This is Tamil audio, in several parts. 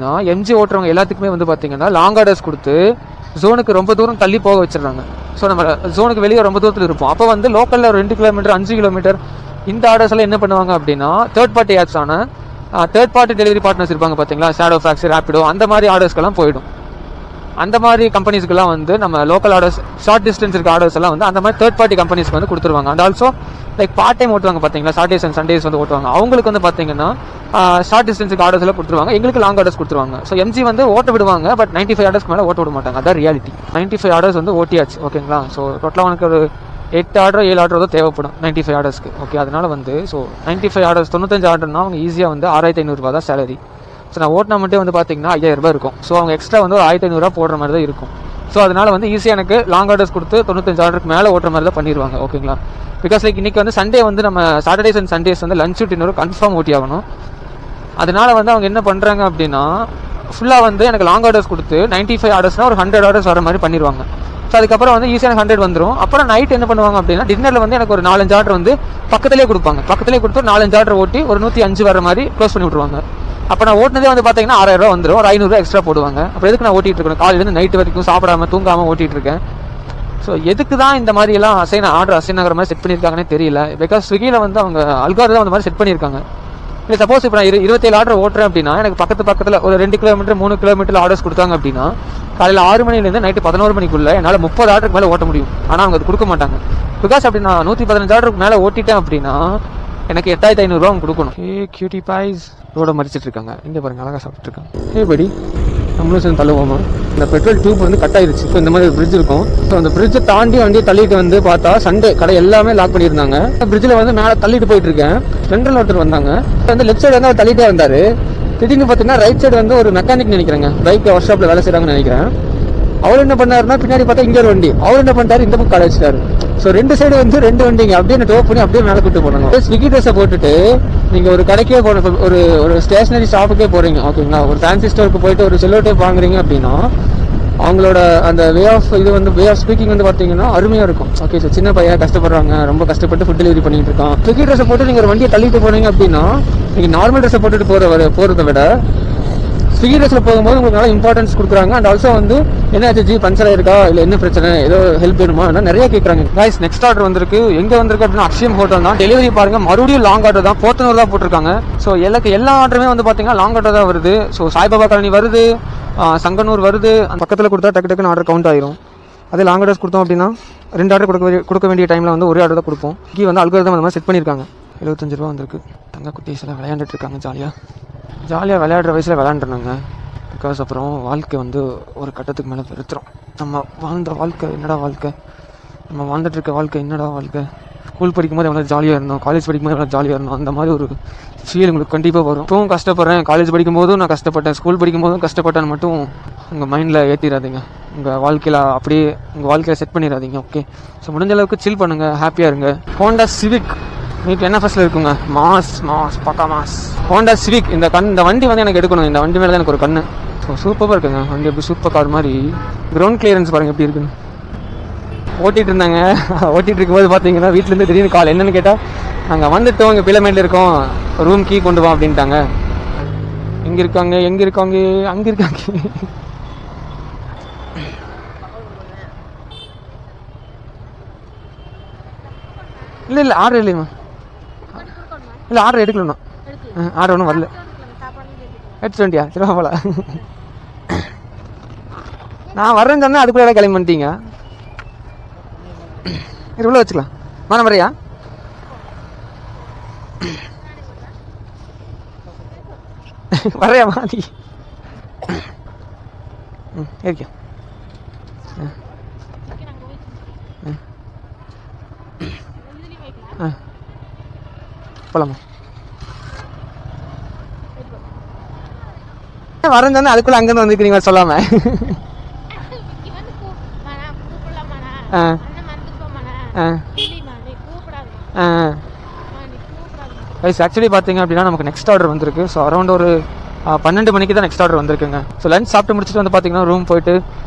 அப்படின்னா எம்ஜி ஓட்டுறவங்க எல்லாத்துக்குமே வந்து பார்த்தீங்கன்னா லாங் ஆர்டர்ஸ் கொடுத்து ஜோனுக்கு ரொம்ப தூரம் தள்ளி போக வச்சிடறாங்க. ஸோ நம்ம ஜோனுக்கு வெளியே ரொம்ப தூரத்தில் இருப்போம். அப்போ வந்து லோக்கலில் ஒரு 2 கிலோமீட்டர் 5 கிலோமீட்டர் இந்த ஆர்டர்ஸ் எல்லாம் என்ன பண்ணுவாங்க அப்படின்னா தேர்ட் பார்ட்டி ஆப்ஸான தேர்ட் பார்ட்டி டெலிவரி பார்ட்னர்ஸ் இருப்பாங்க பார்த்தீங்களா, ஷேடோ ஃபேக்ஸ், ரேப்பிடோ, அந்த மாதிரி ஆர்டர்ஸ்க்கெல்லாம் போயிடும். அந்த மாதிரி கம்பெனிஸ்க்குலாம் வந்து நம்ம லோக்கல் ஆர்டர்ஸ் ஷார்ட் டிஸ்டன்ஸ் இருக்க ஆர்டர்ஸ் எல்லாம் வந்து அந்த மாதிரி தேர்ட் பார்ட்டி கம்பெனிஸ்க்கு வந்து கொடுத்துருவாங்க. And also like part time ஓட்டுவாங்க பார்த்தீங்களா, சாட்டர்டேஸ் அண்ட் சண்டேஸ் வந்து ஓட்டுவாங்க. அவங்களுக்கு வந்து பார்த்தீங்கன்னா ஷார்ட் டிஸ்டன்ஸுக்கு ஆர்டர்ஸ் எல்லாம் கொடுத்துருவாங்க, எங்களுக்கு லாங் ஆர்டர்ஸ் கொடுத்துருவாங்க. ஸோ எம்ஜி வந்து ஓட்ட விடுவாங்க, பட் 95 ஆர்டர்ஸ்க்கு மேலே ஓட்ட விட மாட்டாங்க. அதான் ரியாலிட்டி. 95 ஆர்டர்ஸ் வந்து ஓட்டியாச்சு, ஓகேங்களா. ஸோ டோட்டலாக உனக்கு ஒரு 8 ஆர்டர் 7 ஆர்டர் தான் தேவைப்படும் 95 ஆர்டர்ஸ்க்கு. ஓகே, அதனால வந்து ஸோ 95 ஆர்டர்ஸ் 95 ஆர்டர்னா அவங்க ஈஸியாக வந்து 6500 ரூபா தான் சேலரி. ஸோ நான் ஓட்டினா மட்டும் வந்து பார்த்தீங்கன்னா 5000 ரூபாய் இருக்கும். ஸோ அவங்க எக்ஸ்ட்ரா வந்து ஒரு 1500 ரூபா போடுற மாதிரி தான் இருக்கும். ஸோ அதனால வந்து ஈஸியாக எனக்கு லாங் ஆர்டர்ஸ் கொடுத்து 95 ஆர்டருக்கு மேலே ஓட்டுற மாதிரி தான் பண்ணிடுவாங்க, ஓகேங்களா. பிகாஸ் லைக் இன்றைக்கி வந்து சண்டே வந்து நம்ம சாட்டர்டேஸ் அண்ட் சண்டேஸ் வந்து லஞ்ச் டின்னர் கன்ஃபார்ம் ஓட்டி ஆகணும். அதனால வந்து அவங்க என்ன பண்ணுறாங்க அப்படின்னா ஃபுல்லாக வந்து எனக்கு லாங் ஆர்டர்ஸ் கொடுத்து 95 ஆர்டர்ஸ்னால் ஒரு 100 ஆர்டர்ஸ் வர மாதிரி பண்ணிடுவாங்க. ஸோ அதுக்கப்புறம் வந்து ஈஸியாக 100 வந்துடும். அப்புறம் நைட் என்ன பண்ணுவாங்க அப்படின்னா டின்னரில் வந்து எனக்கு ஒரு 4-5 ஆர்டர் வந்து பக்கத்துலேயே கொடுப்பாங்க. பக்கத்துலேயே கொடுத்து 4-5 ஆர்டர் ஓட்டி ஒரு 105 வர மாதிரி க்ளோஸ் பண்ணி விட்ருவாங்க. அப்போ நான் ஓட்டினதே வந்து பார்த்தீங்கன்னா 6000 ரூபா வந்துடும், ஒரு 500 ரூபா எக்ஸ்ட்ரா போடுவாங்க. அப்புறம் எதுக்கு நான் ஓட்டிகிட்டு இருக்கேன், காலையிலேருந்து நைட்டு வரைக்கும் சாப்பிடாம தூங்காமல் ஓட்டிகிட்டு இருக்கேன். ஸோ எதுக்கு தான் இந்த மாதிரி எல்லாம் ஆர்டர் அசைன் ஆகிற மாதிரி செட் பண்ணியிருக்காங்கன்னே தெரியல. பிகாஸ் ஸ்விக்கியில் வந்து அவங்க அல்காரிதம் அந்த மாதிரி செட் பண்ணியிருக்காங்க. இல்லை சப்போஸ் இப்போ நான் 27 ஆர்டர் ஓட்டுறேன் அப்படின்னா எனக்கு பக்கத்தில் ஒரு 2 கிலோமீட்டர் 3 கிலோமீட்டர் ஆர்டர்ஸ் கொடுத்தாங்க அப்படின்னா காலையில் 6 மணிலேருந்து நைட்டு 11 மணிக்குள்ளே என்னால் 30 ஆர்டருக்கு மேலே ஓட்ட முடியும். ஆனால் அவங்க அது கொடுக்க மாட்டாங்க. பிகாஸ் அப்படி நான் 115 ஆர்டருக்கு மேலே ஓட்டிட்டேன் அப்படின்னா எனக்கு 8500 ரூபா அவங்க கொடுக்கணும். கியூட்டி பாய்ஸ் ரோட மறிச்சிட்டு இருக்காங்க. இங்கே பாருங்க, அழகாக சாப்பிட்டு இருக்காங்க. படி நம்மளும் சேர்ந்து தள்ளுவோமா. இந்த பெட்ரோல் டியூப் வந்து கட் ஆயிருச்சு. ஸோ இந்த மாதிரி ஒரு பிரிட்ஜ் இருக்கும். ஸோ அந்த பிரிட்ஜை தாண்டி வண்டியை தள்ளிட்டு வந்து பார்த்தா சண்டே கடை எல்லாமே லாக் பண்ணியிருந்தாங்க. பிரிட்ஜில் வந்து மேலே தள்ளிட்டு போயிட்டு இருக்கேன். சென்ட்ரல் ஒருத்தர் வந்தாங்க, வந்து லெஃப்ட் சைடு வந்து அவர் தள்ளிட்டே வந்தார். திடீர்னு பார்த்தீங்கன்னா ரைட் சைடு வந்து ஒரு மெக்கானிக் நினைக்கிறேங்க, பைக் ஒர்க் ஷாப்பில் வேலை செய்கிறாங்கன்னு நினைக்கிறேன். அவர் என்ன பண்ணாருன்னா பின்னாடி பார்த்தா இங்கே ஒரு வண்டி, அவர் என்ன பண்ணிட்டாரு இந்த பக்கம் கடை வச்சிட்டாரு. ஸோ 2 சைடு வந்து 2 வண்டிங்க அப்படியே டோப் பண்ணி அப்படியே மேலே கூட்டு போனாங்க. ஸ்விக்கி ட்ரெஸ்ஸை போட்டுட்டு நீங்கள் ஒரு கடைக்கே ஒரு ஸ்டேஷனரி ஷாப்புக்கே போகிறீங்க, ஓகேங்களா. ஒரு ஃபேன்சி ஸ்டோருக்கு போயிட்டு ஒரு செல்லோ டேப் வாங்குறீங்க அப்படின்னா அவங்களோட அந்த வே ஆஃப் ஸ்பீக்கிங் வந்து பார்த்தீங்கன்னா அருமையாக இருக்கும். ஓகே, ஸோ சின்ன பையன் கஷ்டப்படுறாங்க, ரொம்ப கஷ்டப்பட்டு ஃபுட் டெலிவரி பண்ணிட்டு இருக்கான். ஸ்விக்கி ட்ரெஸ்ஸை போட்டு நீங்கள் ஒரு வண்டியை தள்ளிட்டு போனீங்க அப்படின்னா நீங்கள் நார்மல் ட்ரெஸ்ஸை போட்டுட்டு போகிறத விட ஸ்விக்கி ட்ரெஸ்ஸில் போகும்போது உங்களுக்கு நல்லா இம்பார்ட்டன்ஸ் கொடுக்குறாங்க. அண்ட் ஆல்சோ வந்து என்ன ஆச்சு, பஞ்சர் ஆயிருக்கா, இல்லை என்ன பிரச்சனை, ஏதோ ஹெல்ப் வேணுமா, நிறைய கேட்குறாங்க. கைஸ், நெக்ஸ்ட் ஆர்டர் வந்திருக்கு. எங்கே வந்திருக்கு அப்படின்னா அக்ஷயம் ஹோட்டல் தான். டெலிவரி பாருங்க, மறுபடியும் லாங் ஆர்டர் தான். 400 தான் போட்டிருக்காங்க. ஸோ எல்லா ஆர்டருமே வந்து பார்த்தீங்கன்னா லாங் ஆர்டர் தான் வருது. ஸோ சாய்பாபா காலனி வருது, சங்கனூர் வருது. அந்த பக்கத்தில் கொடுத்தா டக்குன்னு ஆர்டர் கவுண்ட் ஆயிரும். அதே லாங் ஆர்டர்ஸ் கொடுத்தோம் அப்படின்னா 2 ஆர்டர் கொடுக்க வேண்டிய டைமில் வந்து 1 ஆர்டர் தான் கொடுப்போம். இங்கே வந்து அல்காரிதம் அந்த மாதிரி செட் பண்ணியிருக்காங்க. 75 ரூபா வந்திருக்கு. தங்க குட்டீஸ் எல்லாம் விளையாண்டுட்டு இருக்காங்க. ஜாலியாக விளையாடுற வயசில் விளையாண்டுருந்தாங்க. பிகாஸ் அப்புறம் வாழ்க்கை வந்து ஒரு கட்டத்துக்கு மேலே வெறுத்துரும். நம்ம வாழ்ந்த வாழ்க்கை என்னடா வாழ்க்கை, நம்ம வாழ்ந்துட்டு இருக்க வாழ்க்கை என்னடா வாழ்க்கை. ஸ்கூல் படிக்கும்போது எவ்வளோ ஜாலியாக இருந்தோம், காலேஜ் படிக்கும்போது எவ்வளோ ஜாலியாக இருந்தோம், அந்த மாதிரி ஒரு ஃபீல் உங்களுக்கு கண்டிப்பாக வரும். இப்போவும் கஷ்டப்படுறேன், காலேஜ் படிக்கும்போதும் நான் கஷ்டப்பட்டேன், ஸ்கூல் படிக்கும்போதும் கஷ்டப்பட்டேன்னு மட்டும் உங்கள் மைண்டில் ஏற்றிடாதீங்க. உங்கள் வாழ்க்கையில் அப்படியே உங்கள் வாழ்க்கையில் செட் பண்ணிடாதீங்க, ஓகே. ஸோ முடிஞ்ச அளவுக்கு சில் பண்ணுங்கள், ஹாப்பியாக இருங்க. ஹோண்டா சிவிக் நீட் NFSல இருக்குங்க. மாஸ் பக்கா மாஸ் ஹோண்டா சிவிக். இந்த வண்டி வந்து எனக்கு எடுக்கணும். இந்த வண்டி மேலே தான் எனக்கு ஒரு கண்ணு. ஸோ சூப்பராக இருக்குங்க வண்டி. எப்படி சூப்பர் கார் மாதிரி. கிரவுண்ட் கிளியரன்ஸ் பாருங்கள் எப்படி இருக்குன்னு. ஓட்டிகிட்டு இருந்தாங்க. ஓட்டிகிட்டு இருக்கும்போது பார்த்தீங்கன்னா வீட்டிலேருந்து திடீர்னு கால் என்னென்னு கேட்டால் நாங்கள் வந்துட்டோம், இங்கே பிளமேட்டில் இருக்கோம், ரூம் கீ கொண்டு வா அப்படின்ட்டாங்க. எங்கே இருக்காங்க அங்கே இருக்காங்க. இல்லை ஆர்டர் இல்லைம்மா. இல்லை ஆர்டர் எடுக்கலண்ணா. ஆர்டர் ஒன்றும் வரல. எடுத்து வண்டியா சரி போல. நான் வரேன்னு சொன்னேன், அதுக்குள்ளே எல்லாம் கிளம்பி பண்ணிட்டீங்க. இது உள்ள வச்சுக்கலாம். மனம் வரையா வரையா மாதி இருக்கா போலாமா. வரேன்னு சொன்னா அதுக்குள்ள அங்கேருந்து வந்துக்கிறீங்க சொல்லாம. ஆக்சுவலி பார்த்தீங்க அப்படின்னா நமக்கு நெக்ஸ்ட் ஆர்டர் வந்திருக்கு. ஸோ அரௌண்ட் ஒரு 12 மணிக்கு தான் நெக்ஸ்ட் ஆர்டர் வந்திருக்குங்க. ஸோ லஞ்ச் சாப்பிட்டு முடிச்சுட்டு வந்து பார்த்தீங்கன்னா ரூம் போயிட்டு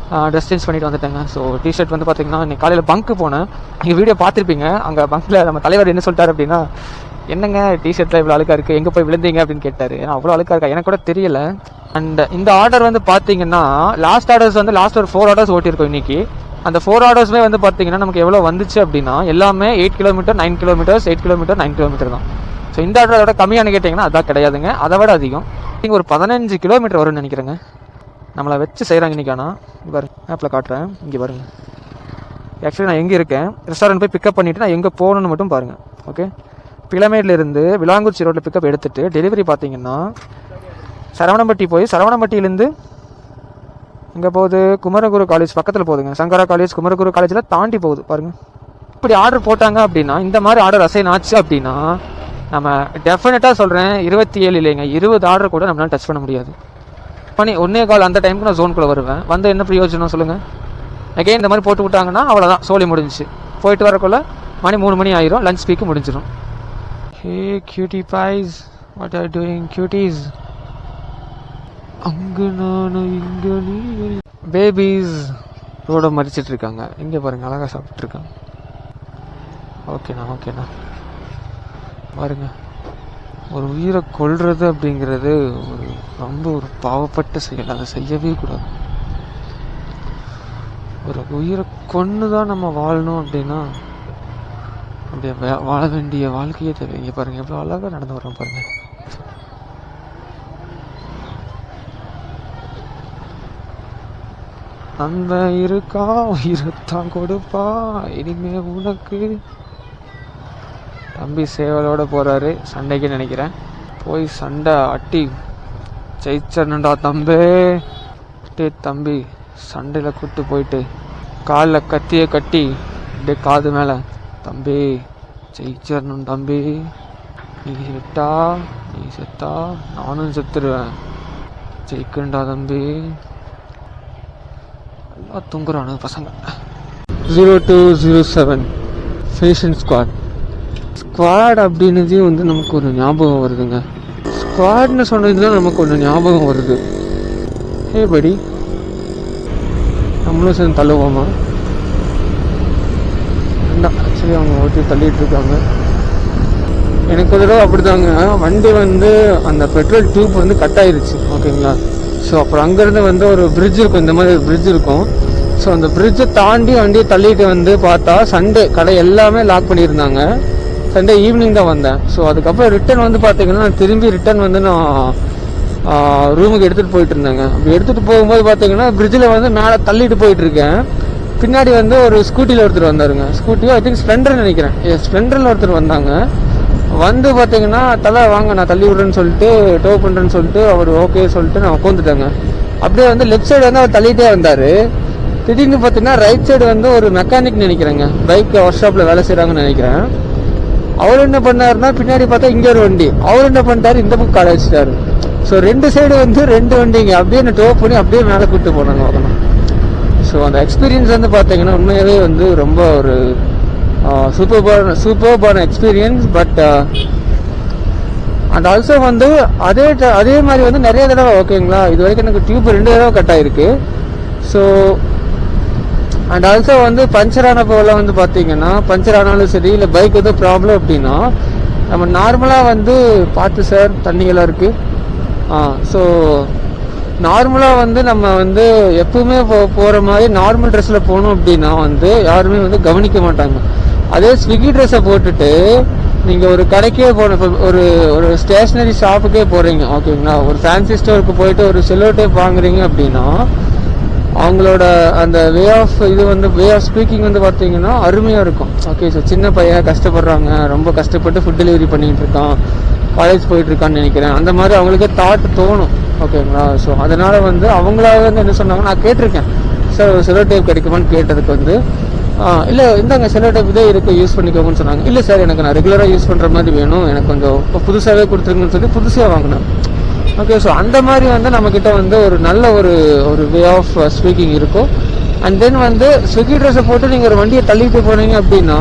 ட்ரெஸ் சேஞ்ச் பண்ணிட்டு வந்துட்டேங்க. ஸோ டிஷர்ட் வந்து பார்த்தீங்கன்னா இன்னைக்கு காலையில் பங்க்கு போனேன். நீங்கள் வீடியோ பார்த்துருப்பீங்க. அங்கே பங்க்கில் நம்ம தலைவர் என்ன சொல்லிட்டார் அப்படின்னா என்னங்க டிஷர்ட்ல இவ்வளோ அழுக்கா இருக்குது, எங்கே போய் விழுந்தீங்க அப்படின்னு கேட்டார். ஏன்னா அவ்வளோ அழுக்கா இருக்கா எனக்கு கூட தெரியல. அண்ட் இந்த ஆர்டர் வந்து பார்த்தீங்கன்னா லாஸ்ட் ஆர்டர்ஸ் வந்து லாஸ்ட் ஒரு 4 ஆர்டர்ஸ் ஓட்டியிருக்கோம் இன்னைக்கு. அந்த 4 ஆர்டர்ஸுமே வந்து பார்த்தீங்கன்னா நமக்கு எவ்வளோ வந்துச்சு அப்படின்னா எல்லாமே 8 கிலோமீட்டர் 9 கிலோமீட்டர்ஸ் 8 கிலோமீட்டர் 9 கிலோமீட்டர் தான். ஸோ இந்த ஆர்டர் அதோட கம்மியானு கேட்டிங்கன்னா அதான் கிடையாதுங்க, அதை விட அதிகம். நீங்கள் ஒரு 15 கிலோமீட்டர் வரும்னு நினைக்கிறேங்க. நம்மளை வச்சு செய்கிறாங்க இன்றைக்கி. ஆனால் பாருங்க ஆப்பில் காட்டுறேன், இங்கே பாருங்க. ஆக்சுவலி நான் எங்கே இருக்கேன், ரெஸ்டாரண்ட் போய் பிக்கப் பண்ணிவிட்டு நான் எங்கே போகணுன்னு மட்டும் பாருங்கள். ஓகே, பிளமேட்லேருந்து விலாங்குறிச்சி ரோட்டில் பிக்கப் எடுத்துகிட்டு டெலிவரி பார்த்தீங்கன்னா சரவணம்பட்டி போய் சரவணம்பட்டியிலேருந்து இங்கே போகுது குமரகுரு காலேஜ் பக்கத்தில் போகுதுங்க. சங்கரா காலேஜ் குமரகுரு காலேஜில் தாண்டி போகுது பாருங்கள். இப்படி ஆர்டர் போட்டாங்க அப்படின்னா இந்த மாதிரி ஆர்டர் அசைன் ஆச்சு அப்படின்னா நம்ம டெஃபினட்டாக சொல்கிறேன் 27 இல்லைங்க 20 ஆர்டர் கூட நம்மளால் டச் பண்ண முடியாது. மணி 1:15 அந்த டைமுக்கு நான் ஜோனுக்குள்ளே வருவேன். வந்து என்ன பிரயோஜனம் சொல்லுங்கள்? அகைன் இந்த மாதிரி போட்டு விட்டாங்கன்னா அவ்வளோதான், சோலி முடிஞ்சிச்சு. போயிட்டு வரக்குள்ள மணி 3 மணி ஆயிரும், லஞ்ச் ஸ்பீக்கு முடிஞ்சிடும். Hey cutie boys, what are doing cuties? அங்கு நானும் இங்கே நீ. பேபிஸ் ரோட மறிச்சிட்டு இருக்காங்க. இங்கே பாருங்க அழகாக சாப்பிட்ருக்காங்க. ஓகேண்ணா பாருங்க, ஒரு உயிரை கொல்றது அப்படிங்கிறது ஒரு பாவப்பட்ட செயல். அதை செய்யவே கூடாது. ஒரு உயிரை கொன்று தான் நம்ம வாழணும் அப்படின்னா அப்படியே வாழ வேண்டிய வாழ்க்கையே தேவை. இங்கே பாருங்க எவ்வளோ அழகாக நடந்து வரோம் பாருங்க. அந்த இருக்கா உயிரத்தான் கொடுப்பா இனிமே உனக்கு. தம்பி சேவலோட போறாரு சண்டைக்கு நினைக்கிறேன். போய் சண்டை அட்டி ஜெயிச்சர்னண்டா தம்பி. தம்பி சண்டையில் கூட்டு போயிட்டு காலில் கத்தியை கட்டி அப்படியே காது மேலே, தம்பி ஜெயிச்சரணும் தம்பி, நீ செத்தா நானும் செத்துருவேன், ஜெயிக்கண்டா தம்பி. எல்லாம் தூங்குறானு பசங்க. 0207 ஃபேஷன் ஸ்குவாட் அப்படின்னதே வந்து நமக்கு ஒரு ஞாபகம் வருதுங்க. ஸ்குவாட்னு சொன்னது தான் நமக்கு ஒன்று ஞாபகம் வருது. ஹே படி, நம்மளும் சேர்ந்து தள்ளுவோமா? ஆக்சுவலி அவங்க ஓட்டி தள்ளிட்டு இருக்காங்க. எனக்கு ஒரு தடவை அப்படிதாங்க, வண்டி வந்து அந்த பெட்ரோல் டியூப் வந்து கட் ஆயிருச்சு. ஓகேங்களா? ஸோ அப்புறம் அங்கேருந்து வந்து ஒரு பிரிட்ஜ் இருக்கும், இந்த மாதிரி ஒரு பிரிட்ஜ் இருக்கும். ஸோ அந்த பிரிட்ஜை தாண்டி வண்டியை தள்ளிட்டு வந்து பார்த்தா சண்டே கடை எல்லாமே லாக் பண்ணியிருந்தாங்க. சண்டே ஈவினிங் தான் வந்தேன். ஸோ அதுக்கப்புறம் ரிட்டன் வந்து பார்த்தீங்கன்னா நான் திரும்பி ரிட்டன் வந்து நான் ரூமுக்கு எடுத்துகிட்டு போயிட்டு இருந்தாங்க. அப்படி எடுத்துகிட்டு போகும்போது பார்த்தீங்கன்னா பிரிட்ஜில் வந்து மேலே தள்ளிட்டு போயிட்டு இருக்கேன். பின்னாடி வந்து ஒரு ஸ்கூட்டியில் ஒருத்தர் வந்தாருங்க. ஸ்கூட்டியோ ஐ திங்க் ஸ்ப்ளெண்டர்னு நினைக்கிறேன். ஸ்ப்ளெண்டரில் ஒருத்தர் வந்தாங்க. வந்து பார்த்தீங்கன்னா தலை வாங்க நான் தள்ளி விடுறேன்னு சொல்லிட்டு டோ பண்ணுறேன்னு சொல்லிட்டு அவர் ஓகே சொல்லிட்டு நான் உட்காந்துட்டாங்க. அப்படியே வந்து லெஃப்ட் சைடு வந்து அவர் தள்ளிகிட்டே வந்தார். திடீர்னு பார்த்தீங்கன்னா ரைட் சைடு வந்து ஒரு மெக்கானிக் நினைக்கிறேங்க, பைக் ஒர்க் ஷாப்பில் வேலை செய்கிறாங்கன்னு நினைக்கிறேன். அவர் என்ன பண்ணாருன்னா பின்னாடி பார்த்தா இங்கே ஒரு வண்டி, அவர் என்ன பண்ணிட்டாரு இந்த பக்கம் காலை வச்சுட்டாரு. ஸோ 2 சைடு வந்து 2 வண்டிங்க அப்படியே என்ன டோ பண்ணி அப்படியே மேலே கூப்பிட்டு போனாங்க. பார்க்கணும். ஸோ அந்த எக்ஸ்பீரியன்ஸ் வந்து பார்த்தீங்கன்னா உண்மையாகவே வந்து ரொம்ப ஒரு சூப்பர்பான எக்ஸ்பீரியன்ஸ். பட் அண்ட் ஆல்சோ வந்து அதே மாதிரி வந்து நிறைய தடவை ஓகேங்களா, இது வரைக்கும் எனக்கு டியூப் 2 தடவை கட் ஆயிருக்கு. ஸோ அண்ட் ஆல்சோ வந்து பஞ்சர் ஆன போல வந்து பார்த்தீங்கன்னா பஞ்சர் ஆனாலும் சரி இல்லை பைக் எதுவும் ப்ராப்ளம் அப்படின்னா நம்ம நார்மலாக வந்து பார்த்து சார் தண்ணியெல்லாம் இருக்குது. ஸோ நார்மலாக வந்து நம்ம வந்து எப்பவுமே போகிற மாதிரி நார்மல் ட்ரெஸ்ஸில் போகணும் அப்படின்னா வந்து யாருமே வந்து கவனிக்க மாட்டாங்க. அதே ஸ்விக்கி ட்ரெஸ்ஸை போட்டுட்டு நீங்கள் ஒரு கடைக்கே போன ஒரு ஒரு ஸ்டேஷ்னரி ஷாப்புக்கே போகிறீங்க ஓகேங்களா, ஒரு ஃபேன்சி ஸ்டோருக்கு போயிட்டு ஒரு செல்லோ டேப் வாங்குறீங்க அப்படின்னா அவங்களோட அந்த வே ஆஃப் ஸ்பீக்கிங் வந்து பார்த்தீங்கன்னா அருமையாக இருக்கும். ஓகே, ஸோ சின்ன பையன் கஷ்டப்படுறாங்க, ரொம்ப கஷ்டப்பட்டு ஃபுட் டெலிவரி பண்ணிகிட்டு இருக்கான், காலேஜ் போயிட்டுருக்கான்னு நினைக்கிறேன், அந்த மாதிரி அவங்களுக்கே தாட் தோணும். ஓகேங்களா? ஸோ அதனால் வந்து அவங்களாவே வந்து என்ன சொன்னாங்க, நான் கேட்டிருக்கேன் சார் செல்லோ டேப் கிடைக்குமான்னு கேட்டதுக்கு வந்து இல்லை இந்தாங்க செல்லோ டேப் இதே இருக்குது யூஸ் பண்ணிக்கோங்கன்னு சொன்னாங்க. இல்லை சார் எனக்கு நான் ரெகுலராக யூஸ் பண்ணுற மாதிரி வேணும், எனக்கு கொஞ்சம் இப்போ புதுசாகவே கொடுத்துருங்கன்னு சொல்லி புதுசாக வாங்கினேன். ஓகே, ஸோ அந்த மாதிரி வந்து நம்மக்கிட்ட வந்து ஒரு நல்ல ஒரு வே ஆஃப் ஸ்பீக்கிங் இருக்கும். அண்ட் தென் வந்து ஸ்விக்கி ட்ரெஸ்ஸை போட்டு நீங்கள் ஒரு வண்டியை தள்ளிட்டு போனீங்க அப்படின்னா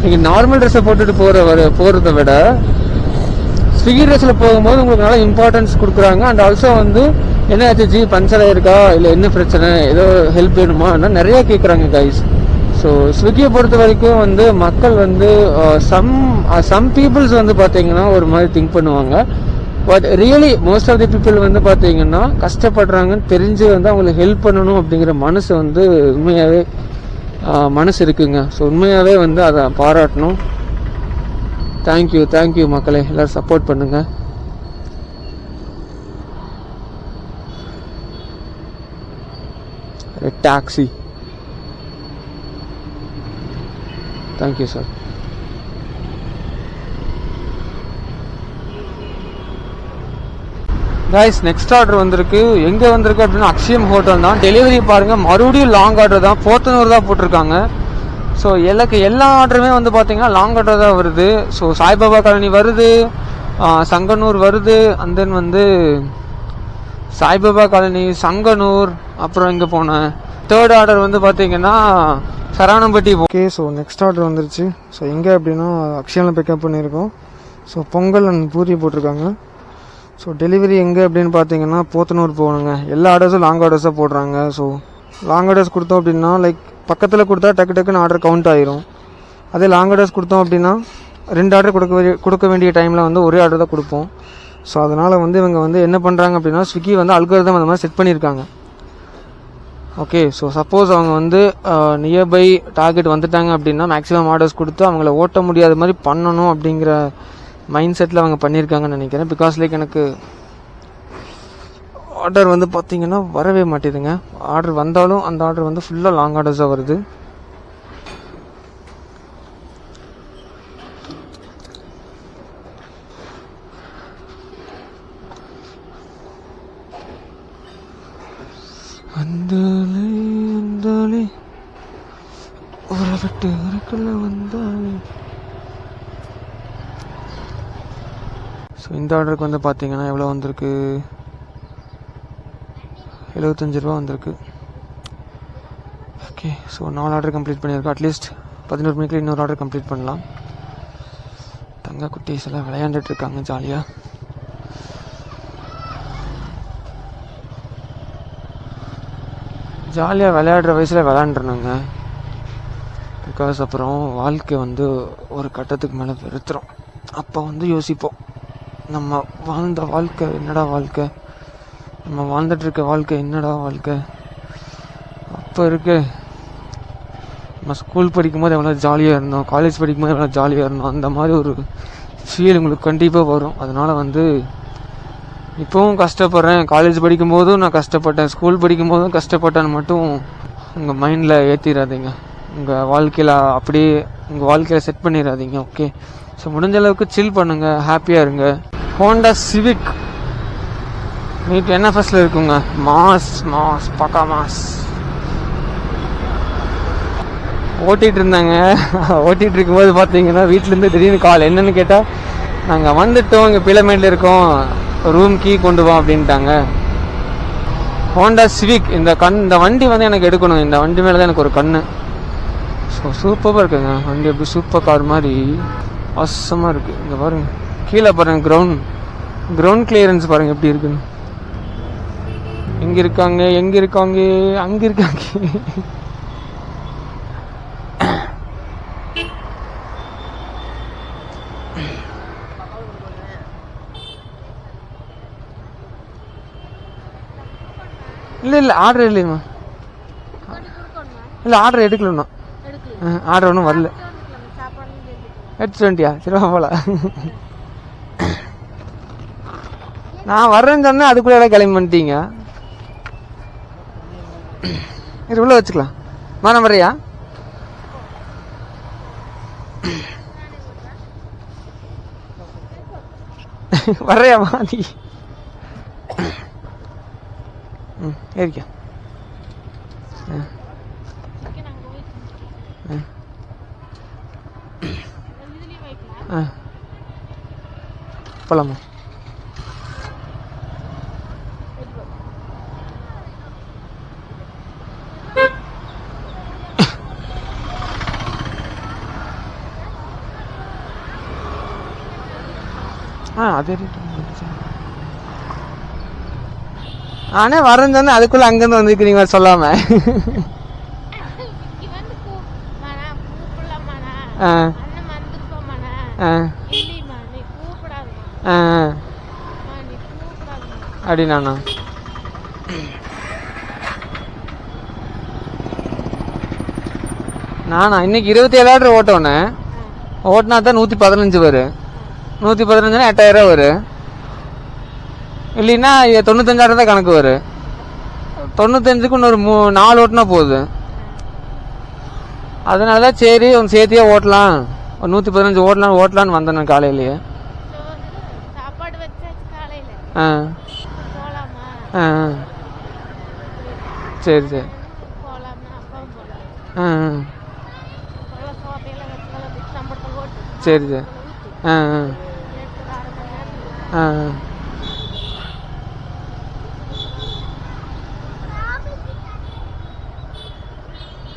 நீங்கள் நார்மல் ட்ரெஸ்ஸை போட்டுட்டு போகிறத விட ஸ்விக்கி ட்ரெஸ்ஸில் போகும்போது உங்களுக்கு நல்லா இம்பார்ட்டன்ஸ் கொடுக்குறாங்க. அண்ட் ஆல்சோ வந்து என்ன ஆச்சு பஞ்சர் ஆயிருக்கா இல்லை என்ன பிரச்சனை ஏதோ ஹெல்ப் வேணுமா நிறையா கேட்குறாங்க கைஸ். ஸோ ஸ்விக்கியை பொறுத்த வரைக்கும் வந்து மக்கள் வந்து சம் பீப்புள்ஸ் வந்து பார்த்தீங்கன்னா ஒரு மாதிரி திங்க் பண்ணுவாங்க. But really most of the people வந்து பார்த்தீங்கன்னா கஷ்டப்படுறாங்கன்னு தெரிஞ்சு வந்து அவங்களுக்கு ஹெல்ப் பண்ணணும் அப்படிங்கிற மனசு வந்து உண்மையாகவே மனசு இருக்குங்க. ஸோ உண்மையாகவே வந்து அதை பாராட்டணும். தேங்க்யூ மக்களே, எல்லோரும் சப்போர்ட் பண்ணுங்கள். Taxi, thank you sir. Guys, next order வந்திருக்கு. எங்கே வந்திருக்கு அப்படின்னா அக்ஷயம் ஹோட்டல் தான். டெலிவரி பாருங்கள், மறுபடியும் லாங் ஆர்டர் தான். 400 தான் போட்டிருக்காங்க. ஸோ எல்லா ஆர்டருமே வந்து பார்த்தீங்கன்னா லாங் ஆர்டர் தான் வருது. ஸோ சாய்பாபா காலனி வருது, சங்கனூர் வருது, அண்ட் தென் வந்து சாய்பாபா காலனி, சங்கனூர், அப்புறம் இங்கே போனேன். தேர்ட் ஆர்டர் வந்து பார்த்தீங்கன்னா Saravanampatti. Okay, so next order வந்துருச்சு. ஸோ எங்கே அப்படின்னா அக்ஷயாவில் பிக்கப் பண்ணியிருக்கோம். ஸோ பொங்கல் அண்ட் பூரி போட்டிருக்காங்க. ஸோ டெலிவரி எங்கே அப்படின்னு பார்த்தீங்கன்னா போத்தனூர் போகணுங்க. எல்லா ஆர்டர்ஸும் லாங் ஆர்டர்ஸாக போடுறாங்க. ஸோ லாங் ஆர்டர்ஸ் கொடுத்தோம் அப்படின்னா லைக் பக்கத்தில் கொடுத்தா டக்குன்னு ஆர்டர் கவுண்ட் ஆயிரும். அதே லாங் ஆர்டர்ஸ் கொடுத்தோம் அப்படின்னா 2 ஆர்டர் கொடுக்க வேண்டிய டைமில் வந்து ஒரே ஆர்டர் தான் கொடுப்போம். ஸோ அதனால் வந்து இவங்க வந்து என்ன பண்ணுறாங்க அப்படின்னா ஸ்விக்கி வந்து அல்காரிதம் அந்த மாதிரி செட் பண்ணியிருக்காங்க. ஓகே, ஸோ சப்போஸ் அவங்க வந்து நியர்பை டார்கெட் வந்துட்டாங்க அப்படின்னா மேக்ஸிமம் ஆர்டர்ஸ் கொடுத்து அவங்கள ஓட்ட முடியாத மாதிரி பண்ணணும் அப்படிங்கிற மைண்ட் செட்டில் அவங்க பண்ணியிருக்காங்கன்னு நினைக்கிறேன். பிகாஸ் லைக் எனக்கு ஆர்டர் வந்து பார்த்தீங்கன்னா வரவே மாட்டேதுங்க. ஆர்டர் வந்தாலும் அந்த ஆர்டர் வந்து ஃபுல்லாக லாங் ஆர்டர்ஸாக வருது. வந்தாலே விட்டு இருக்குள்ள வந்தாலே. ஸோ இந்த ஆர்டருக்கு வந்து பார்த்தீங்கன்னா எவ்வளோ வந்திருக்கு? 75 ரூபா வந்திருக்கு. ஓகே, ஸோ 4 ஆர்டர் கம்ப்ளீட் பண்ணியிருக்கோம். அட்லீஸ்ட் 11 மணிக்கு இன்னொரு ஆர்டர் கம்ப்ளீட் பண்ணலாம். தங்க குட்டீஸ் எல்லாம் விளையாண்டுட்டு இருக்காங்க ஜாலியாக. ஜாலியாக விளையாடுற வயசில் விளையாண்டுருணுங்க. பிகாஸ் அப்புறம் வாழ்க்கை வந்து ஒரு கட்டத்துக்கு மேலே வெறுத்துரும். அப்போ வந்து யோசிப்போம், நம்ம வாழ்ந்த வாழ்க்கை என்னடா வாழ்க்கை, நம்ம வாழ்ந்துட்டுருக்க வாழ்க்கை என்னடா வாழ்க்கை. அப்போ இருக்கு நம்ம ஸ்கூல் படிக்கும்போது எவ்வளோ ஜாலியாக இருந்தோம், காலேஜ் படிக்கும்போது எவ்வளோ ஜாலியாக இருந்தோம், அந்த மாதிரி ஒரு ஃபீல் உங்களுக்கு கண்டிப்பாக வரும். அதனால் வந்து இப்போவும் கஷ்டப்படுறேன், காலேஜ் படிக்கும்போதும் நான் கஷ்டப்பட்டேன், ஸ்கூல் படிக்கும்போதும் கஷ்டப்பட்டேன்னு மட்டும் உங்கள் மைண்டில் ஏற்றிடாதீங்க. உங்கள் வாழ்க்கையில் அப்படியே உங்கள் வாழ்க்கையில் செட் பண்ணிடாதீங்க. ஓகே, ஸோ முடிஞ்ச அளவுக்கு சில் பண்ணுங்கள், ஹாப்பியாக இருங்க. ஹோண்டா சிவிக் நீட் NFSல இருக்குங்க. மாஸ் பக்கா மாஸ். ஓட்டிகிட்டு இருந்தாங்க. ஓட்டிகிட்டு இருக்கும்போது பார்த்தீங்கன்னா வீட்டிலேருந்து திடீர்னு கால். என்னன்னு கேட்டால், நாங்கள் வந்துட்டோம், இங்கே பிளமேட்டில் இருக்கோம், ரூம் கீ கொண்டு வா அப்படின்ட்டாங்க. ஹோண்டா சிவிக் இந்த வண்டி வந்து எனக்கு எடுக்கணும். இந்த வண்டி மேலே தான் எனக்கு ஒரு கண்ணு. ஸோ சூப்பராக இருக்குங்க வண்டி. எப்படி சூப்பர் கார் மாதிரி அவசமாக இருக்குது. இங்கே பாருங்கள், கீழே பாருங்கள், கிரவுண்ட் கிளியரன்ஸ் பாருங்கள் எப்படி இருக்குன்னு. எங்கே இருக்காங்க அங்கே இருக்காங்க. இல்லை ஆர்டர் இல்லைம்மா. இல்லை ஆர்டர் எடுக்கலண்ணா. ஆர்டர் ஒன்றும் வரல. எடுத்துட்டு வந்துட்டியா? சரி போல. நான் வர்றேன்னு சொன்னேன், அதுக்குள்ளே எல்லாம் கிளம்பி பண்ணிட்டீங்க. இது உள்ள வச்சுக்கலாம். நான் வர்றியா? வர்றியாமா நீ? ஏறிக்கா. போலாமா? அதே ஆனே வரேன்னு சொன்ன, அதுக்குள்ள அங்கிருந்து வந்துக்கிறீங்க சொல்லாம. அப்படின்னாண்ணா நானா இன்னைக்கு 27 ஆர்டர் ஓட்டோன்னே ஓட்டினா தான் 115 வரும். 115 8000 வரும். இல்லைன்னா 95,000 தான் கணக்கு வரும். 95க்கு இன்னொரு 4 ஓட்டினா போகுது. அதனால தான் சரி உன் சேர்த்தியே ஓட்டலாம், ஒரு 115 ஓட்டலான்னு வந்தேன் நான் காலையிலேயே. ஆ ஆ சரி சரி. ஆ சரி சரி. ஆ ஆ ஆ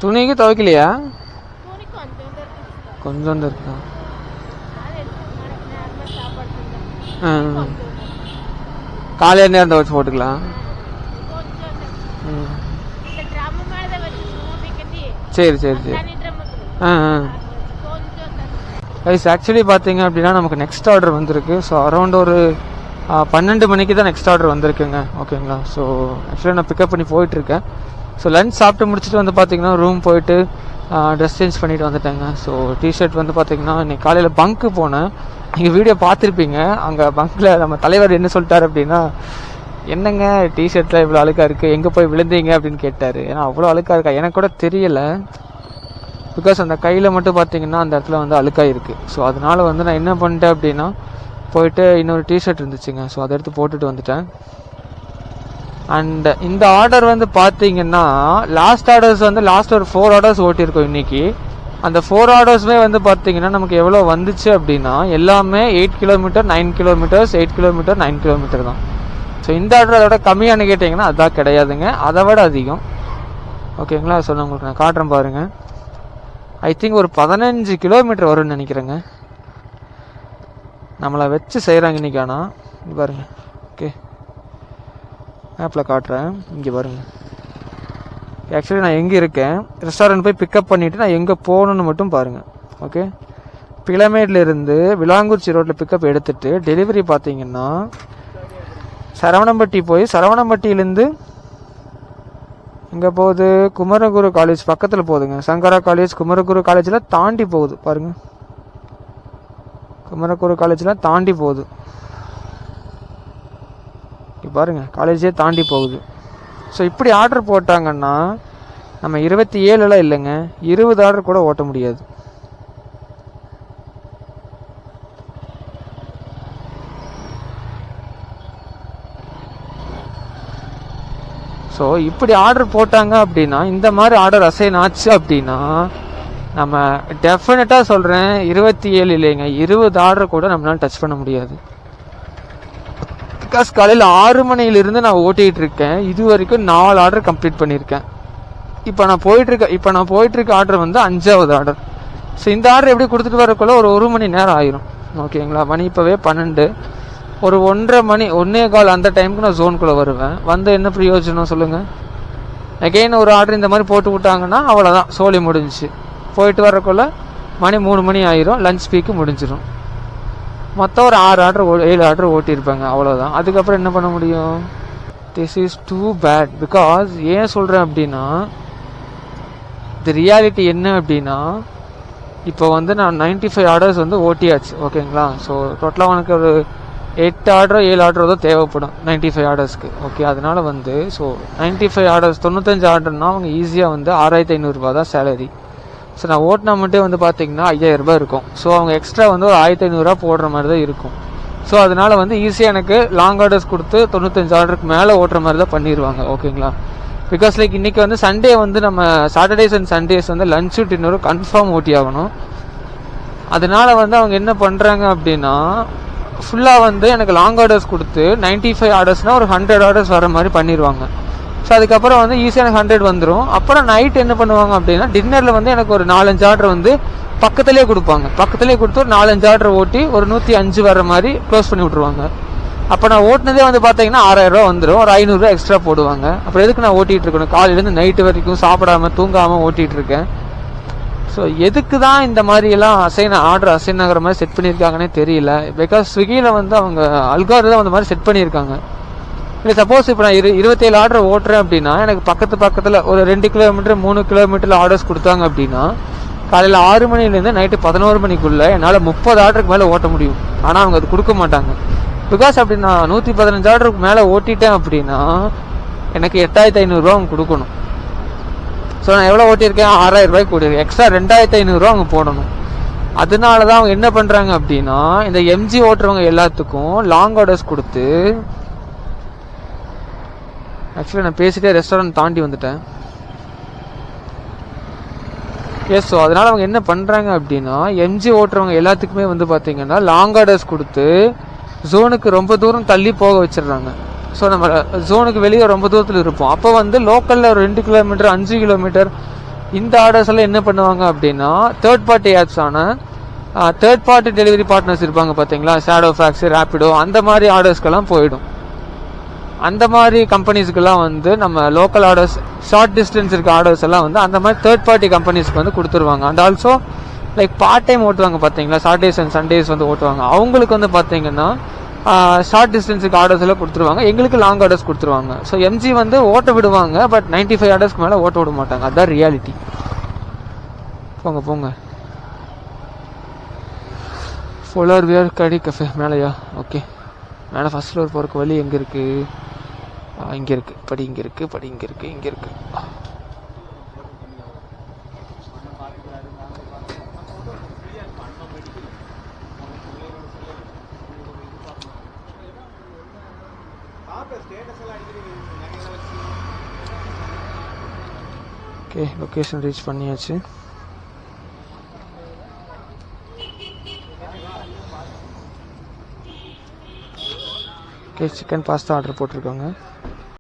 துணிக்கு துவைக்கலையா? கொஞ்சம் தான் இருக்கா? காலையில் நேரம் துவைச்சு போட்டுக்கலாம். சரி சரி சரி. ஆ ஆ கைஸ் ஆக்சுவலி பார்த்தீங்க அப்படின்னா நமக்கு நெக்ஸ்ட் ஆர்டர் வந்திருக்கு. ஸோ அரௌண்ட் ஒரு 12 மணிக்கு தான் நெக்ஸ்ட் ஆர்டர் வந்திருக்குங்க. ஓகேங்களா? ஸோ ஆக்சுவலி நான் பிக்கப் பண்ணி போயிட்டுருக்கேன். ஸோ லஞ்ச் சாப்பிட்டு முடிச்சுட்டு வந்து பார்த்தீங்கன்னா ரூம் போயிட்டு ட்ரெஸ் சேஞ்ச் பண்ணிட்டு வந்துட்டேங்க. ஸோ டிஷர்ட் வந்து பார்த்தீங்கன்னா இன்னைக்கு காலையில் பங்க்கு போனேன். நீங்கள் வீடியோ பார்த்துருப்பீங்க. அங்கே பங்க்கில் நம்ம தலைவர் என்ன சொல்லிட்டார் அப்படின்னா, என்னங்க டிஷர்ட்டில் இவ்வளோ அழுக்காக இருக்குது, எங்கே போய் விழுந்தீங்க அப்படின்னு கேட்டார். ஏன்னா அவ்வளோ அழுக்காக இருக்கா எனக்கு கூட தெரியலை. பிகாஸ் அந்த கையில் மட்டும் பார்த்தீங்கன்னா அந்த இடத்துல வந்து அழுக்காக இருக்குது. ஸோ அதனால் வந்து நான் என்ன பண்ணிட்டேன் அப்படின்னா போயிட்டு இன்னொரு டிஷர்ட் இருந்துச்சுங்க. ஸோ அதை எடுத்து போட்டுட்டு வந்துட்டேன். அண்ட் இந்த ஆர்டர் வந்து பார்த்தீங்கன்னா லாஸ்ட் ஆர்டர்ஸ் வந்து லாஸ்ட் ஒரு 4 ஆர்டர்ஸ் ஓட்டியிருக்கோம் இன்னைக்கு. அந்த 4 ஆர்டர்ஸுமே வந்து பார்த்தீங்கன்னா நமக்கு எவ்வளோ வந்துச்சு அப்படின்னா எல்லாமே 8 கிலோமீட்டர் 9 கிலோமீட்டர்ஸ் 8 கிலோமீட்டர் 9 கிலோமீட்டர் தான். ஸோ இந்த ஆர்டர் அதோட கம்மியானு கேட்டிங்கன்னா அதான் கிடையாதுங்க, அதை விட அதிகம். ஓகேங்களா? ஸோ நான் உங்களுக்கு நான் காட்டுறேன் பாருங்கள். ஐ திங்க் ஒரு 15 கிலோமீட்டர் வரும்னு நினைக்கிறேங்க. நம்மளை வச்சு செய்கிறாங்க இன்றைக்கி. ஆனால் பாருங்க, ஓகே ஆப்பில் காட்டுறேன், இங்கே பாருங்கள். ஆக்சுவலி நான் எங்கே இருக்கேன், ரெஸ்டாரண்ட் போய் பிக்கப் பண்ணிவிட்டு நான் எங்கே போகணுன்னு மட்டும் பாருங்கள். ஓகே, பிளமேட்லேருந்து விலாங்குறிச்சி ரோட்டில் பிக்கப் எடுத்துகிட்டு டெலிவரி பார்த்தீங்கன்னா சரவணம்பட்டி போய் சரவணம்பட்டியிலேருந்து இங்கே போகுது குமரகுரு காலேஜ் பக்கத்தில் போகுதுங்க. சங்கரா காலேஜ் குமரகுரு காலேஜில் தாண்டி போகுது பாருங்கள். குமரகுரு காலேஜில் தாண்டி போகுது பாருங்க, காலேஜே தாண்டி போகுது. ஸோ இப்படி ஆர்டர் போட்டாங்கன்னா நம்ம 27 இல்லைங்க 20 ஆர்டர் கூட ஓட்ட முடியாது. ஸோ இப்படி ஆர்டர் போட்டாங்க அப்படின்னா இந்த மாதிரி ஆர்டர் அசைன் ஆச்சு அப்படின்னா நம்ம டெஃபினட்டாக சொல்கிறேன் 27 இல்லைங்க 20 ஆர்டர் கூட நம்மளால டச் பண்ண முடியாது. பிகாஸ் காலையில் 6 மணிலிருந்து நான் ஓட்டிகிட்டு இருக்கேன். இது வரைக்கும் 4 ஆர்டர் கம்ப்ளீட் பண்ணியிருக்கேன். இப்போ நான் போயிட்டுருக்க ஆர்டர் வந்து 5வது ஆர்டர். ஸோ இந்த ஆர்டர் எப்படி கொடுத்துட்டு வரக்குள்ள ஒரு மணி நேரம் ஆயிரும். ஓகேங்களா? மணி இப்போவே 12, ஒரு 1:30 மணி 1:15 அந்த டைமுக்கு நான் ஜோனுக்குள்ளே வருவேன். வந்து என்ன பிரயோஜனம் சொல்லுங்கள்? அகெயின் ஒரு ஆர்டர் இந்த மாதிரி போட்டு விட்டாங்கன்னா அவ்வளோதான், சோலி முடிஞ்சிச்சு. போயிட்டு வரக்குள்ள மணி 3 மணி ஆயிரும், லஞ்ச் பீக்கு முடிஞ்சிடும். மொத்தம் ஒரு 6 ஆர்டர் 7 ஆர்டர் ஓட்டியிருப்பாங்க, அவ்வளோதான். அதுக்கப்புறம் என்ன பண்ண முடியும்? This is too bad. Because ஏன் சொல்கிறேன் அப்படின்னா இது ரியாலிட்டி என்ன அப்படின்னா இப்போ வந்து நான் 95 ஆர்டர்ஸ் வந்து ஓட்டியாச்சு. ஓகேங்களா? ஸோ டோட்டலாக உனக்கு ஒரு 8 ஆர்டரோ 7 ஆர்டரோ தான் தேவைப்படும் 95 ஆர்டர்ஸ்க்கு. ஓகே, அதனால வந்து ஸோ 95 ஆர்டர்ஸ் 95 ஆர்டர்னால் அவங்க ஈஸியாக வந்து 6500 தான் சேலரி. ஸோ நான் ஓட்டினா மட்டும் வந்து பார்த்தீங்கன்னா 5000 இருக்கும். ஸோ அவங்க எக்ஸ்ட்ரா வந்து ஒரு 1500 போடுற மாதிரி தான் இருக்கும். ஸோ அதனால வந்து ஈஸியாக எனக்கு லாங் ஆர்டர்ஸ் கொடுத்து 95 ஆர்டருக்கு மேலே ஓட்டுற மாதிரி தான் பண்ணிடுவாங்க. ஓகேங்களா? பிகாஸ் லைக் இன்றைக்கி வந்து சண்டே வந்து நம்ம சாட்டர்டேஸ் அண்ட் சண்டேஸ் வந்து லஞ்சு டின்னரும் கன்ஃபார்ம் ஓட்டி ஆகணும். அதனால வந்து அவங்க என்ன பண்ணுறாங்க அப்படின்னா ஃபுல்லாக வந்து எனக்கு லாங் ஆர்டர்ஸ் கொடுத்து 95 ஆர்டர்ஸ்னால் ஒரு 100 ஆர்டர்ஸ் வர மாதிரி பண்ணிடுவாங்க. ஸோ அதுக்கப்புறம் வந்து ஈஸியாக எனக்கு 100 வந்துடும். அப்புறம் நைட் என்ன பண்ணுவாங்க அப்படின்னா டின்னரில் வந்து எனக்கு ஒரு 4-5 ஆர்டர் வந்து பக்கத்துலேயே கொடுப்பாங்க. பக்கத்துலேயே கொடுத்து ஒரு 4-5 ஆர்டர் ஓட்டி ஒரு 105 வர மாதிரி க்ளோஸ் பண்ணி விட்ருவாங்க. அப்போ நான் ஓட்டினதே வந்து பார்த்தீங்கன்னா 6000 வந்துடும், ஒரு 500 எக்ஸ்ட்ரா போடுவாங்க. அப்புறம் எதுக்கு நான் ஓட்டிகிட்டு இருக்கணும்? காலையிலேருந்து நைட்டு வரைக்கும் சாப்பிடாம தூங்காமல் ஓட்டிகிட்டு இருக்கேன். ஸோ எதுக்கு தான் இந்த மாதிரி எல்லாம் ஆர்டர் அசைன் ஆகிற மாதிரி செட் பண்ணியிருக்காங்கன்னே தெரியல. பிகாஸ் ஸ்விக்கியில் வந்து அவங்க அல்காரிதம் அந்த மாதிரி செட் பண்ணியிருக்காங்க. இல்லை சப்போஸ் இப்போ நான் 27 ஆர்டர் ஓட்டுறேன் அப்படின்னா எனக்கு பக்கத்தில் ஒரு 2 கிலோமீட்டர் 3 கிலோமீட்டரில் ஆர்டர்ஸ் கொடுத்தாங்க அப்படின்னா காலையில் 6 மணிலேருந்து நைட்டு 11 மணிக்குள்ளே என்னால் 30 ஆர்டருக்கு மேலே ஓட்ட முடியும். ஆனால் அவங்க அது கொடுக்க மாட்டாங்க. பிகாஸ் அப்படி நான் 115 ஆர்டருக்கு மேலே ஓட்டிட்டேன் அப்படின்னா எனக்கு 8500 அவங்க கொடுக்கணும். ஸோ நான் எவ்வளோ ஓட்டியிருக்கேன், 6000 ரூபாய்க்கு ஓட்டியிருக்கேன். எக்ஸ்ட்ரா 2500 அவங்க போடணும். அதனால தான் அவங்க என்ன பண்ணுறாங்க அப்படின்னா இந்த எம்ஜி ஓட்டுறவங்க எல்லாத்துக்கும் லாங் ஆர்டர்ஸ் கொடுத்து, ஆக்சுவலி நான் பேசிட்டே ரெஸ்டாரண்ட் தாண்டி வந்துட்டேன். எஸ், ஸோ அதனால் அவங்க என்ன பண்ணுறாங்க அப்படின்னா எம்ஜி ஓட்டுறவங்க எல்லாத்துக்குமே வந்து பார்த்தீங்கன்னா லாங் ஆர்டர்ஸ் கொடுத்து ஜோனுக்கு ரொம்ப தூரம் தள்ளி போக வச்சிடுறாங்க. ஸோ நம்ம ஜோனுக்கு வெளியே ரொம்ப தூரத்தில் இருப்போம். அப்போ வந்து லோக்கலில் ஒரு 2 கிலோமீட்டர் 5 கிலோமீட்டர் இந்த ஆர்டர்ஸ் எல்லாம் என்ன பண்ணுவாங்க அப்படின்னா தேர்ட் பார்ட்டி ஆப்ஸான தேர்ட் பார்ட்டி டெலிவரி பார்ட்னர்ஸ் இருப்பாங்க பார்த்தீங்களா, ஷேடோ ஃபேக்ஸ், ரேப்பிடோ, அந்த மாதிரி ஆர்டர்ஸ்க்கெல்லாம் போயிடும். அந்த மாதிரி கம்பெனிஸ்க்கெல்லாம் வந்து நம்ம லோக்கல் ஆர்டர்ஸ், ஷார்ட் டிஸ்டன்ஸ் இருக்க ஆர்டர்ஸ் எல்லாம் வந்து அந்த மாதிரி தேர்ட் பார்ட்டி கம்பெனிஸ்க்கு வந்து கொடுத்துருவாங்க. And also like part time ஓட்டுவாங்க பார்த்தீங்களா, சாட்டர்டேஸ் அண்ட் சண்டேஸ் வந்து ஓட்டுவாங்க. அவங்களுக்கு வந்து பார்த்தீங்கன்னா ஷார்ட் டிஸ்டன்ஸுக்கு ஆர்டர்ஸ் எல்லாம் கொடுத்துருவாங்க, எங்களுக்கு லாங் ஆர்டர்ஸ் கொடுத்துருவாங்க. ஸோ எம்ஜி வந்து ஓட்ட விடுவாங்க, பட் 95 ஆர்டர்ஸ்க்கு மேலே ஓட்ட விட மாட்டாங்க. அதுதான் ரியாலிட்டி. போங்க ஃபோலார் வியர் கடி கஃபே மேலேயா? ஓகே, மேலே ஃபர்ஸ்ட் ஃப்ளோர் போகிறக்கு வழி எங்கே இருக்குது? இங்கே இருக்குது. படி இங்கே இருக்குது. ஓகே, லொக்கேஷன் ரீச் பண்ணியாச்சு. ஓகே, சிக்கன் பாஸ்தா ஆர்டர் போட்டிருக்காங்க.